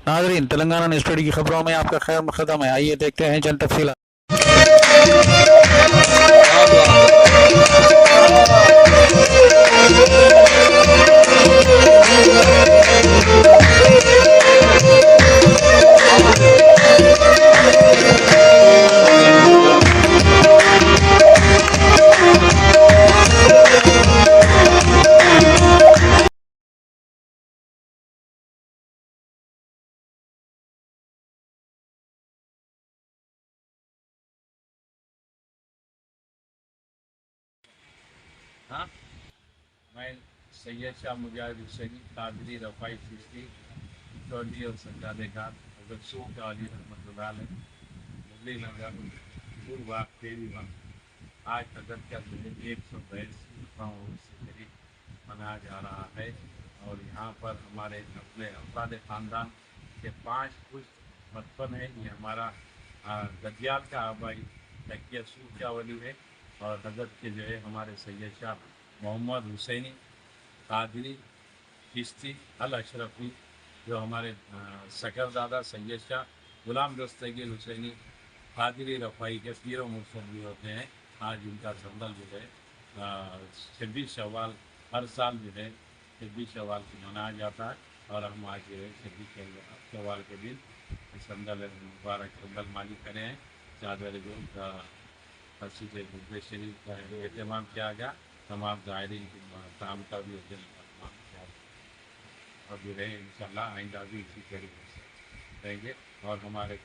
नाज़रीन, Telangana news today की खबरों में आपका खैर मकदम है। आइए देखते हैं चंद तफसीलात। हाँ, मैं सैयद शाह मुजाहिद हुसैनी कादरी रफ़ाई चिश्ती चौधरी और सज्जादेगार हज़रत सूफ़ अली रहमतुल्लाह अलैह मुरली नगर पूर्वा तेरीवा आज हज़रत का दिन 182 से करीब मनाया जा रहा है। और यहाँ पर हमारे अपने अफराद ख़ानदान के 5 पुश्त बचपन है। ये हमारा दज्जाल का आबाई तकिया सूफ़ वली है। और हज़रत के जो है हमारे सैयद शाह मोहम्मद हुसैनी कादरी चिश्ती अल अशरफी जो हमारे सकरदादा सैयद शाह गुलाम दस्तगीर हुसैनी कादरी रफ़ाई के पीर व मुर्शद भी होते हैं। आज उनका संदल जो है 26 शव्वाल हर साल जो है 26 शव्वाल को मनाया जाता है। और हम आज जो है 26 शव्वाल के दिन संदल मुबारक संदल माली करे हैं। चादर जो मस्जिद गुरुद्वारा शरीफ का एहतमाम किया गया। तमाम ज़ायरीन की शाम का भी एहतमाम किया गया। और जो है इंशाल्लाह आइंदा भी इसी तरीके से रहेंगे। और हमारे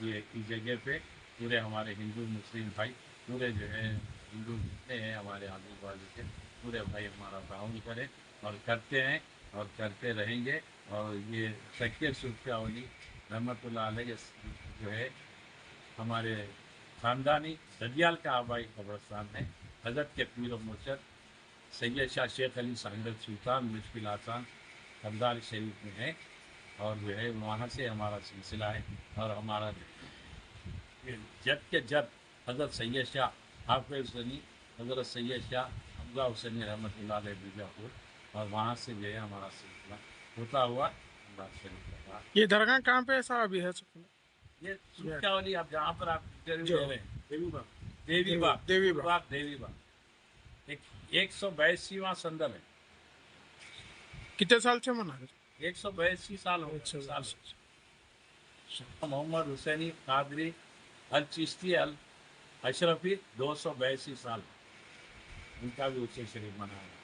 ये इस जगह पे पूरे हमारे हिंदू मुस्लिम भाई पूरे जो है हिंदू जितने हैं हमारे आजू बाजू के पूरे भाई हमारा ताउन करें और करते हैं और करते रहेंगे। और ये तकिया सूफ़ वली रहमतुल्लाह अलैह जो है हमारे ख़ानदानी दज्जाल का आबाई कब्रस्तान है। हज़रत के पीर व मुर्शद सैयद शाह शेख अली सांगल सुल्तान मुश्किल आसान हरदार शरीफ में है। और जो है वहाँ से हमारा सिलसिला है। और हमारा जद के जद हज़रत सैयद शाह हाफ़िज़ हुसैनी हज़रत सैयद शाह हमज़ा हुसैनी रहमतुल्लाह अलैह बीजापुर और वहाँ से जो है हमारा सिलसिला होता हुआ हमारा शरीफ का। ये दरगाह कहाँ पे है साहब अभी है ये सूखा वाली आप जहाँ पर आप इंटरव्यू दे रहे हैं देवी बाग देवी बाग। देवी बाग एक 182वां संदल है। कितने साल से मना रहे? 182 साल हो गए साल। मोहम्मद हुसैनी कादरी अल चिश्ती अल अशरफी 282 साल उनका भी उससे शरीफ मनाया।